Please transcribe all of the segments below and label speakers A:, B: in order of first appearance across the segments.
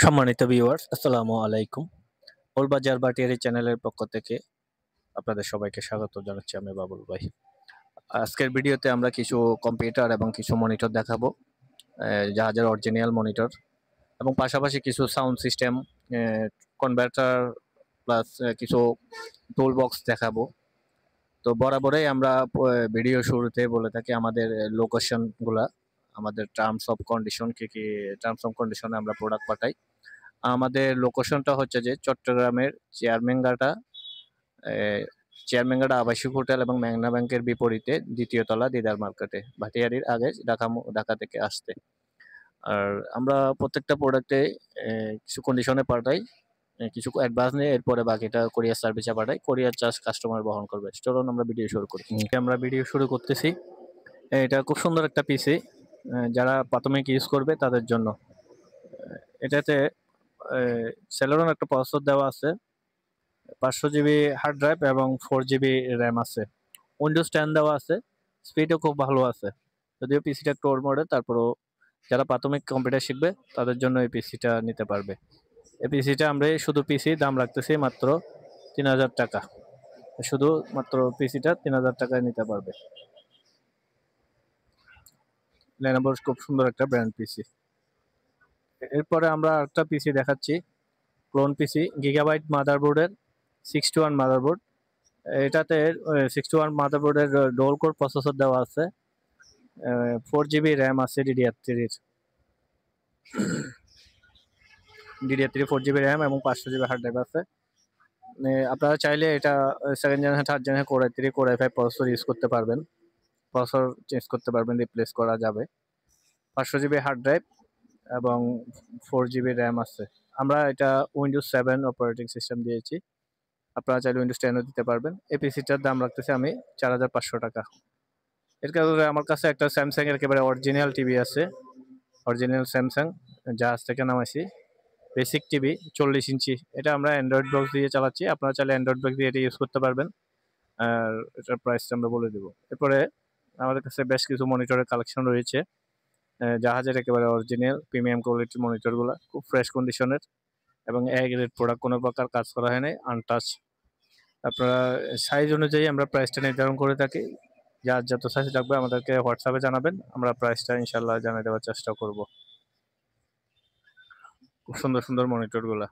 A: সম্মানিত ভিউয়ার্স, আসসালামু আলাইকুম। বাজার বাটিয়ারি চ্যানেলের পক্ষ থেকে আপনাদের সবাইকে স্বাগত জানাচ্ছি। আমি বাবুল ভাই। আজকের ভিডিওতে আমরা কিছু কম্পিউটার এবং কিছু মনিটর দেখাবো, জাহাজের অরিজিনাল মনিটর, এবং পাশাপাশি কিছু সাউন্ড সিস্টেম, কনভার্টার প্লাস কিছু টুল বক্স দেখাবো। তো বরাবরই আমরা ভিডিও শুরুতে বলে থাকি আমাদের লোকেশনগুলা, আমাদের টার্মস অফ কন্ডিশন, কি টার্মস অফ কন্ডিশনে আমরা প্রোডাক্ট পাঠাই। আমাদের লোকেশনটা হচ্ছে যে চট্টগ্রামের চেয়ারম্যানগাটা আবাসিক হোটেল এবং মেঘনা ব্যাংকের বিপরীতে দ্বিতীয় তলা দিদার মার্কেটে, ভাটিয়ারির আগে ঢাকা থেকে আসতে। আর আমরা প্রত্যেকটা প্রোডাক্টে কিছু কন্ডিশনে পাঠাই, কিছু অ্যাডভান্স নিয়ে এরপরে বাকিটা কুরিয়ার সার্ভিসে পাঠাই। কুরিয়ার চার্জ কাস্টমার বহন করবে। চলুন আমরা ভিডিও শুরু করি। আমরা ভিডিও শুরু করতেছি। এটা খুব সুন্দর একটা পিসি, যারা প্রাথমিক ইউজ করবে তাদের জন্য। এটাতে সেলেরন একটা প্রসেসর দেওয়া আছে, 500 জিবি হার্ড ড্রাইভ এবং 4 জিবি র্যাম আছে। উইন্ডোজ 10 দেওয়া আছে, স্পিডও খুব ভালো আছে। যদিও পিসিটা একটু ওল্ড মডেল, তারপরেও যারা প্রাথমিক কম্পিউটার শিখবে তাদের জন্য এই পিসিটা নিতে পারবে। এই পিসিটা আমরা শুধু পিসি দাম রাখতেছি মাত্র 3000 টাকা। শুধু মাত্র পিসিটা 3000 টাকায় নিতে পারবে। লেনোভোর খুব সুন্দর একটা ব্র্যান্ড পিসি। এরপরে আমরা একটা পিসি দেখাচ্ছি, ক্লোন পিসি, গিগাবাইট মাদারবোর্ডের 61 মাদারবোর্ড। এটাতে 61 মাদারবোর্ডের ডুয়াল কোর প্রসেসর দেওয়া আছে, 4 জিবি র্যাম আছে, DDR3 4 জিবি র্যাম এবং 500 জিবি হার্ড ড্রাইভ আছে। আপনারা চাইলে এটা second generation, third generation core i3 core i5 processor use করতে পারবেন, প্রসেসর চেঞ্জ করতে পারবেন, রিপ্লেস করা যাবে। 500 জিবি হার্ড ড্রাইভ এবং 4 জিবি র্যাম আছে। আমরা এটা উইন্ডোজ 7 অপারেটিং সিস্টেম দিয়েছি, আপনারা চাইলে উইন্ডোজ 10ও দিতে পারবেন। এই পিসিটার দাম রাখতেছি আমি 4500 টাকা। এর কারণে আমার কাছে একটা স্যামসাং এর একেবারে অরিজিনাল টিভি আছে, অরিজিনাল স্যামসাং, জাহাজ থেকে নামাইছি, বেসিক টিভি 40 ইঞ্চি। এটা আমরা অ্যান্ড্রয়েড বক্স দিয়ে চালাচ্ছি, আপনারা চাইলে অ্যান্ড্রয়েড বক্স দিয়ে এটা ইউজ করতে পারবেন। আর এটার প্রাইসটা আমরা বলে দেবো। এরপরে আমাদের কাছে বেশ কিছু মনিটরের কালেকশন রয়েছে, জাহাজের একেবারে অরিজিনাল প্রিমিয়াম কোয়ালিটির মনিটরগুলো, খুব ফ্রেশ কন্ডিশনের এবং এ গ্রেড প্রোডাক্ট, কোনো প্রকার কাজ করা হয় নাই, আনটাচ। আপনারা সাইজ অনুযায়ী আমরা প্রাইসটা নির্ধারণ করে থাকি। যার যত সাইজ লাগবে আমাদেরকে হোয়াটসঅ্যাপে জানাবেন, আমরা প্রাইসটা ইনশাল্লাহ জানিয়ে দেওয়ার চেষ্টা করব। খুব সুন্দর সুন্দর মনিটরগুলা।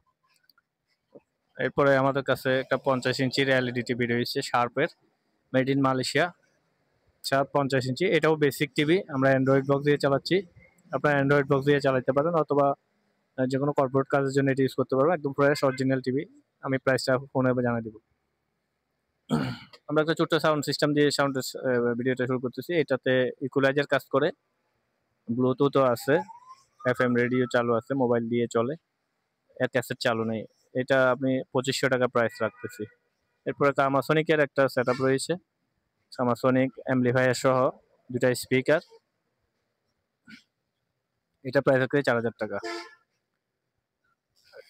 A: এরপরে আমাদের কাছে একটা 50 ইঞ্চির এলইডি টিভি রয়েছে, শার্পের, মেড ইন মালয়েশিয়া, 50 ইঞ্চি। এটাও বেসিক টিভি, আমরা অ্যান্ড্রয়েড বক্স দিয়ে চালাচ্ছি। আপনারা অ্যান্ড্রয়েড বক্স দিয়ে চালাতে পারেন, অথবা যে কোনো কর্পোরেট কাজের জন্য এটা ইউজ করতে পারবেন। একদম ফ্রেশ অরিজিনাল টিভি। আমি প্রাইসটা ফোনে জানিয়ে দেবো। আমরা একটা ছোট্ট সাউন্ড সিস্টেম দিয়ে ভিডিওটা শুরু করতেছি। এটাতে ইকুয়ালাইজার কাজ করে, ব্লুটুথও আছে, FM রেডিও চালু আছে, মোবাইল দিয়ে চলে, এর ক্যাসেট চালু নেই। এটা আপনি 2500 টাকা প্রাইস রাখতেছি। এরপরে কামাসনিকের একটা সেট আপ রয়েছে, কামাসনিক অ্যাম্পলিফায়ার সহ 2টা স্পিকার, এটা প্রাইস রাখতে 4000 টাকা।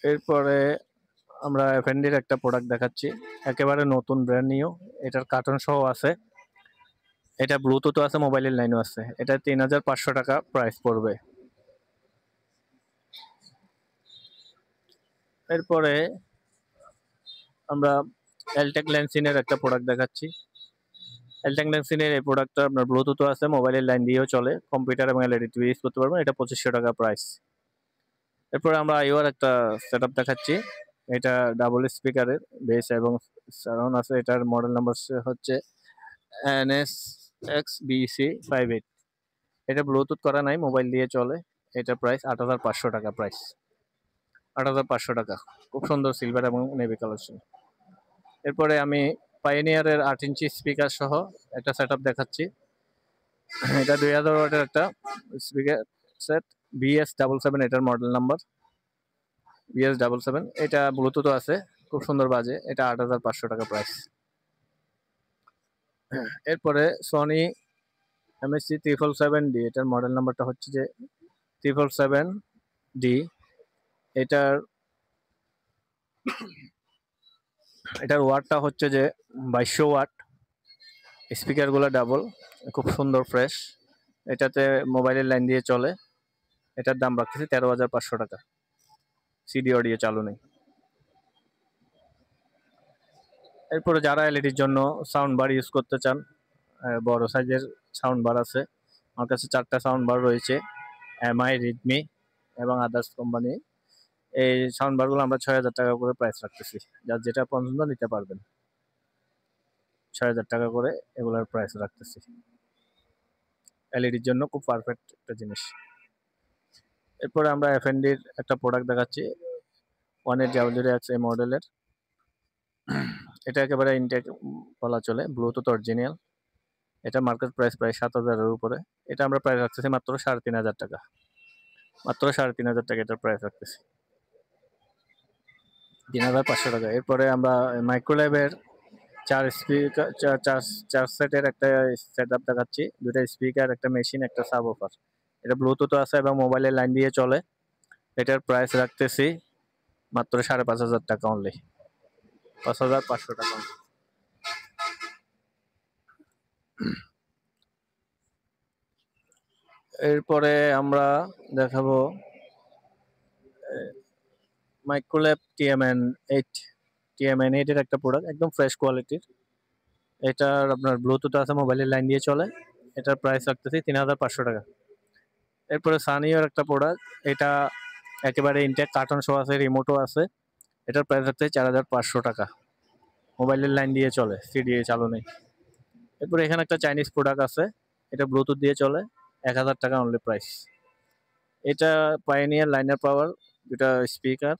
A: এরপরে আমরা এফএনডির একটা প্রোডাক্ট দেখাচ্ছি, একেবারে নতুন ব্র্যান্ড নিউ, এটার কার্টন সহ আছে, এটা ব্লুটুথও আছে, মোবাইলের লাইনও আছে। এটা 3500 টাকা প্রাইস পড়বে। এরপরে আমরা এলটেক ল্যান্সিনের একটা প্রোডাক্ট দেখাচ্ছি। এলটেক ল্যান্সিনের এই প্রোডাক্টটা আপনার ব্লুটুথও আছে, মোবাইলের লাইন দিয়েও চলে, কম্পিউটার এবং এলইডি টিভি ইউজ করতে পারবেন। এটা 2500 টাকা প্রাইস। এরপরে আমরা আইওয়ার একটা সেট আপ দেখাচ্ছি, এটা ডাবল স্পিকারের, বেস এবং সারাউন্ড আছে। এটার মডেল নাম্বার হচ্ছে NSXBC58। এটা ব্লুটুথ করা নাই, মোবাইল দিয়ে চলে। এটা প্রাইস 8500 টাকা প্রাইস, 8500 টাকা। খুব সুন্দর সিলভার এবং নেভি কালেকশন। এরপরে আমি পাইনিয়ারের 8 ইঞ্চি স্পিকার সহ একটা সেট আপ দেখাচ্ছি। এটা 2000 ওয়াটের একটা স্পিকার সেট, BS77, এটার মডেল নাম্বার BS77। এটা ব্লুটুথও আছে, খুব সুন্দর বাজে। এটা 8500 টাকা প্রাইস। এরপরে সনি MSC777D, এটার মডেল নাম্বারটা হচ্ছে যে 777D। এটার ওয়াটটা হচ্ছে যে 2200 ওয়াট, স্পিকারগুলো ডাবল, খুব সুন্দর ফ্রেশ। এটাতে মোবাইলের লাইন দিয়ে চলে। এটার দাম রাখতেছি 13500 টাকা। সিডি অডিও চালু নেই। এরপরে যারা এলইডির জন্য সাউন্ড বার ইউজ করতে চান, বড় সাইজের সাউন্ড বার আছে আমার কাছে, 4টা সাউন্ড বার রয়েছে, এমআই, রেডমি এবং আদার্স কোম্পানি। এই সাউন্ড বারগুলো আমরা 6,000 টাকা করে প্রাইস রাখতেছি, যার যেটা পছন্দ নিতে পারবেন। 6,000 টাকা করে এগুলোর প্রাইস রাখতেছি। এলইডির জন্য খুব পারফেক্ট একটা জিনিস। এরপরে আমরা এফএনডির একটা প্রোডাক্ট দেখাচ্ছি, 1800X এই মডেলের। এটা একেবারে ইনটেক বলা চলে, ব্লুটুথ অরিজিনাল। এটা মার্কেট প্রাইস প্রায় 7,000-এর উপরে। এটা আমরা প্রাইস রাখতেছি মাত্র 3,500 টাকা। মাত্র 3,500 টাকা এটার প্রাইস রাখতেছি, 3,500 টাকা। এরপরে আমরা মাইক্রোল্যাবের 4 সেটের একটা সেট আপ দেখাচ্ছি, 2টা স্পিকার, একটা মেশিন, একটা সাব অফার। এটা ব্লুটুথ আছে এবং মোবাইলের লাইন দিয়ে চলে। এটার প্রাইস রাখতেছি মাত্র 5,500 টাকা অনলি, 5,500 টাকা। এরপরে আমরা দেখাবো মাইক্রোল্যাব TMN8 এর একটা প্রোডাক্ট, একদম ফ্রেশ কোয়ালিটির। এটার আপনার ব্লুটুথ আছে, মোবাইলের লাইন দিয়ে চলে। এটার প্রাইস রাখতেছি 3,500 টাকা। এরপরে সানিওর একটা প্রোডাক্ট, এটা একেবারে ইনটেক, কার্টন সহ আছে, রিমোটও আছে। এটার প্রাইস রাখতেছি 4,500 টাকা। মোবাইলের লাইন দিয়ে চলে, সিডি চালু নেই। এরপরে এখানে একটা চাইনিজ প্রোডাক্ট আছে, এটা ব্লুটুথ দিয়ে চলে, 1,000 টাকা অনলি প্রাইস। এটা পায়োনিয়ার লাইনার পাওয়ার, 2টা স্পিকার,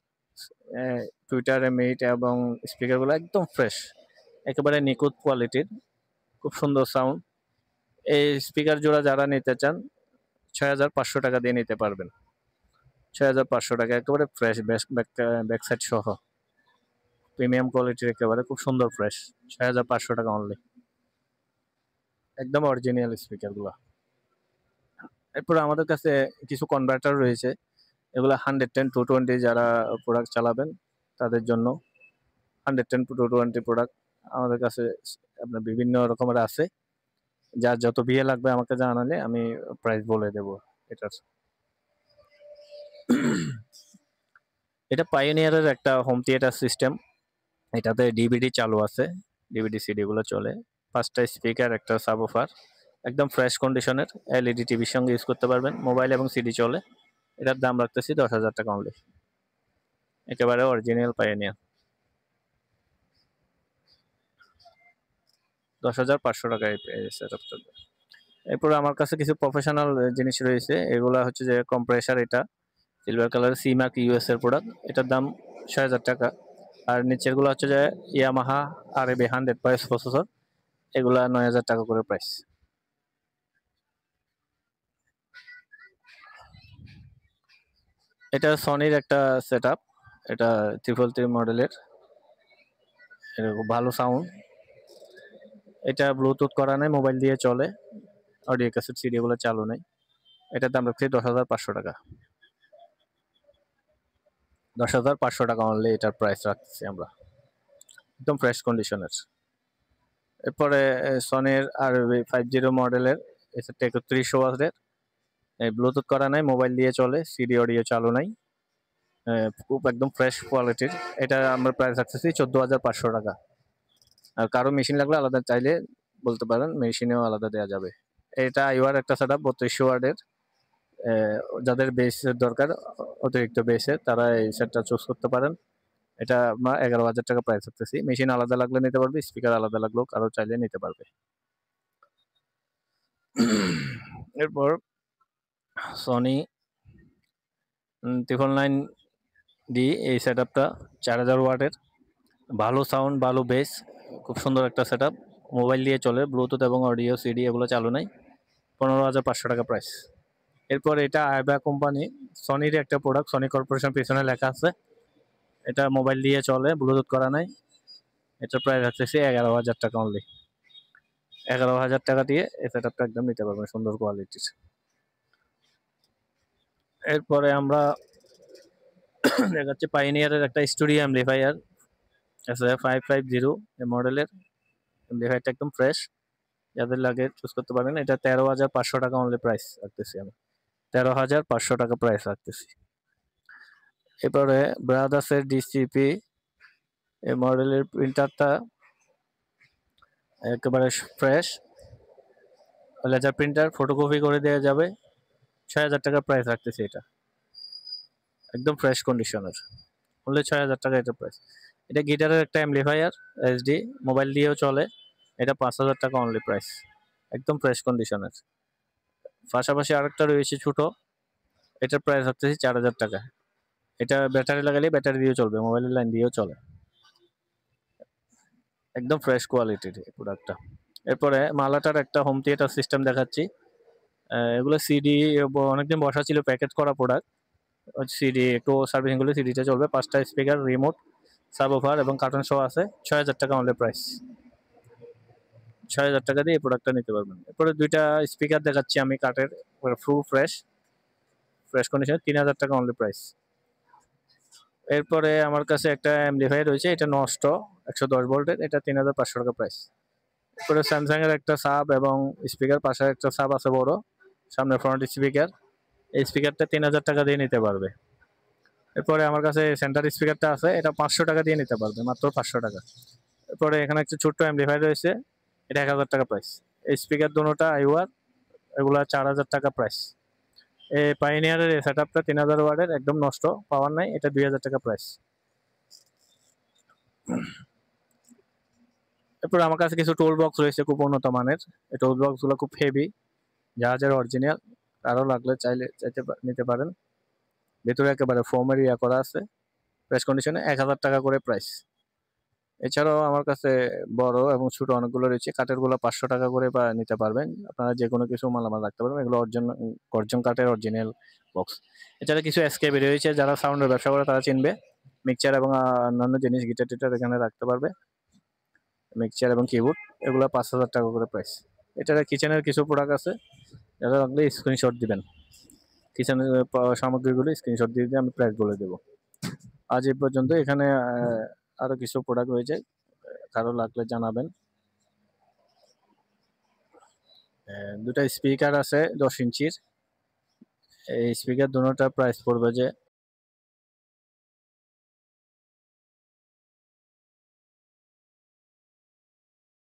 A: টুইটার M8 এবং স্পিকারগুলো একদম ফ্রেশ, একেবারে নিখুঁত কোয়ালিটির, খুব সুন্দর সাউন্ড। এই স্পিকার জোড়া যারা নিতে চান 6,500 টাকা দিয়ে নিতে পারবেন। 6,500 টাকা, একেবারে ফ্রেশ, ব্যাক সাইড সহ, প্রিমিয়াম কোয়ালিটির, একেবারে খুব সুন্দর ফ্রেশ। 6,500 টাকা অনলি, একদম অরিজিনাল স্পিকারগুলো। এরপরে আমাদের কাছে কিছু কনভার্টার রয়েছে, এগুলো 110-220 যারা প্রোডাক্ট চালাবেন তাদের জন্য। 110-220 প্রোডাক্ট আমাদের কাছে আপনার বিভিন্ন রকমের আছে। যার যত বিয়ে লাগবে আমাকে জানালে আমি প্রাইস বলে দেব এটার। এটা পায়োনিয়ারের একটা হোম থিয়েটার সিস্টেম, এটাতে ডিভিডি চালু আছে, ডিভিডি সিডি গুলো চলে। 5টা স্পিকার, একটা সাবওফার, একদম ফ্রেশ কন্ডিশনের, এলইডি টিভির সঙ্গে ইউজ করতে পারবেন, মোবাইল এবং সিডি চলে। এটার দাম রাখতেছি 10,000 টাকা অনলি, একেবারে অরিজিনাল পায়োনিয়ার। 10,500 টাকায় সেটআপটা। এরপরে আমার কাছে কিছু প্রফেশনাল জিনিস রয়েছে, এগুলা হচ্ছে যে কম্প্রেসার, এটা সিলভার কালার সিমার্ক ইউএস এর প্রোডাক্ট, এটার দাম 6,000 টাকা। আর নিচের গুলো হচ্ছে যে ইয়ামাহা RAB 100 প্রাইস প্রসেসর, এগুলা 9,000 টাকা করে প্রাইস। এটা সনির একটা সেটআপ, এটা 333 মডেলের, এরকম ভালো সাউন্ড। এটা ব্লুটুথ করা নেই, মোবাইল দিয়ে চলে, অডিও ক্যাসেট সিডি গুলো চালু নেই। এটার দাম রাখছি 10,500 টাকা। 10,500 টাকা অনলি এটার প্রাইস রাখছি আমরা, একদম ফ্রেশ কন্ডিশনের। এরপরে সনির RB50 মডেলের, এটা 31 ওয়াটের, ব্লুটুথ করা নাই, মোবাইল দিয়ে চলে, সিডি অডিও চালু নাই, খুব একদম ফ্রেশ কোয়ালিটির। এটা আমরা প্রাইস রাখতেছি 14,500 টাকা। আর কারো মেশিন লাগলে আলাদা চাইলে বলতে পারেন, মেশিনেও আলাদা দেওয়া যাবে। এটা আইওয়ার একটা সেটআপ, 32 ওয়াটের। যাদের বেসের দরকার, অতিরিক্ত বেসের, তারা এই সেটটা চুজ করতে পারেন। এটা আমরা 11,000 টাকা প্রাইস রাখতেছি। মেশিন আলাদা লাগলে নিতে পারবে, স্পিকার আলাদা লাগলেও কারো চাইলে নিতে পারবে। এরপর সনি 999D, এই সেটআপটা 4,000 ওয়াটের, ভালো সাউন্ড, ভালো বেস, খুব সুন্দর একটা সেটআপ, মোবাইল দিয়ে চলে, ব্লুটুথ এবং অডিও সিডি এগুলো চালু নাই। 15,500 টাকা প্রাইস। এরপর এটা আইবা কোম্পানি, সনির একটা প্রোডাক্ট, সনি কর্পোরেশন পিছনে লেখা আছে। এটা মোবাইল দিয়ে চলে, ব্লুটুথ করা নাই। এটার প্রাইস হচ্ছে 11,000 টাকা অনলি। 11,000 টাকা দিয়ে এই সেটআপটা একদম নিতে পারবেন, সুন্দর কোয়ালিটির। এরপরে আমরা দেখাচ্ছি পাইনিয়ারের একটা স্টুডিও অ্যাম্পলিফায়ার আছে, 550 এই মডেলের। অ্যাম্পলিফায়ারটা একদম ফ্রেশ, যাদের লাগে চুজ করতে পারেন। এটা 13,500 টাকা অনলি প্রাইস রাখতেছি আমি, 13,500 টাকা প্রাইস রাখতেছি। এরপরে ব্রাদার্সের ডিসিপি এই মডেলের প্রিন্টারটা একেবারে ফ্রেশ লেজার প্রিন্টার, ফটোকপি করে দেওয়া যাবে। ৬,০০০ টাকা প্রাইস রাখতেছি এটা, একদম ফ্রেশ কন্ডিশনের, বললে ৬,০০০ টাকা এটা প্রাইস। এটা গিটারের একটা অ্যাম্পলিফায়ার এইচডি, মোবাইল দিয়েও চলে। এটা ৫,০০০ টাকা অনলি প্রাইস, একদম ফ্রেশ কন্ডিশনের। পাশাপাশি আরেকটা রয়েছে ছোট, এটার প্রাইস রাখতেছি ৪,০০০ টাকা। এটা ব্যাটারি লাগালে ব্যাটারি দিয়েও চলবে, মোবাইলের লাইন দিয়েও চলে, একদম ফ্রেশ কোয়ালিটির এই প্রোডাক্টটা। এরপরে মালাটার একটা হোম থিয়েটার সিস্টেম দেখাচ্ছি। এগুলো সিডি অনেকদিন বসা ছিল, প্যাকেট করা প্রোডাক্ট। সিডি একটু সার্ভিসিং করলে সিডিটা চলবে। 5টা স্পিকার, রিমোট, সাবওুফার এবং কার্টন শো আছে। ৬,০০০ টাকা অনলি প্রাইস। ৬,০০০ টাকা দিয়ে এই প্রোডাক্টটা নিতে পারবেন। এরপরে 2টা স্পিকার দেখাচ্ছি আমি কাঠের, ফুল ফ্রেশ কন্ডিশন, ৩,০০০ টাকা অনলি প্রাইস। এরপরে আমার কাছে একটা অ্যাম্পলিফায়ার রয়েছে, এটা নষ্ট, 110 ভোল্টের, এটা ৩,৫০০ টাকা প্রাইস। এরপরে স্যামসাং এর একটা সাব এবং স্পিকার, পাশে একটা সাব আছে বড়, সামনে ফ্রন্ট স্পিকার। এই স্পিকারটা ৩,০০০ টাকা দিয়ে নিতে পারবে। এরপরে আমার কাছে সেন্টার স্পিকারটা আছে, এটা 500 টাকা দিয়ে নিতে পারবে, মাত্র 500 টাকা। এরপরে এখানে একটা ছোট্ট অ্যাম্পলিফায়ার রয়েছে, এটা ১,০০০ টাকা প্রাইস। এই স্পিকার দুটোটা আইওয়ার, এগুলা ৪,০০০ টাকা প্রাইস। এই পাইনিয়ারের এই সেটআপটা ৩,০০০ ওয়াটের, একদম নষ্ট, পাওয়ার নাই, এটা ২,০০০ টাকা প্রাইস। এরপর আমার কাছে কিছু টোল বক্স রয়েছে খুব উন্নত মানের। এই টোল বক্সগুলো খুব হেভি, জাহাজের অরিজিনাল, আরও লাগলে নিতে পারেন। ভেতরে একেবারে ফোমের ইয়া করা আছে, প্রাইস কন্ডিশনে ১,০০০ টাকা করে প্রাইস। এছাড়াও আমার কাছে বড় এবং ছোট অনেকগুলো রয়েছে, কাঠের গুলো ৫০০ টাকা করে বা নিতে পারবেন। আপনারা যে কোনো কিছু মালামাল রাখতে পারবেন, এগুলো গর্জন কাঠের অরিজিনাল বক্স। এছাড়া কিছু এসকেবি রয়েছে, যারা সাউন্ডের ব্যবসা করে তারা চিনবে। মিক্সচার এবং অন্যান্য জিনিস, গিটার টিটার এখানে রাখতে পারবে, মিক্সচার এবং কিবোর্ড, এগুলো ৫,০০০ টাকা করে প্রাইস। এছাড়া কিচেনের কিছু প্রোডাক্ট আছে, যারা লাগলে স্ক্রিনশট দিবেন, কিচেনের সামগ্রীগুলো স্ক্রিনশট দিয়ে দিয়ে আমি প্রাইস বলে দেবো। আজ এই পর্যন্ত। এখানে আরো কিছু প্রোডাক্ট রয়েছে, কারো লাগলে জানাবেন। 2টা স্পিকার আছে 10 ইঞ্চির, এই স্পিকার দুটোটার প্রাইস পড়বে যে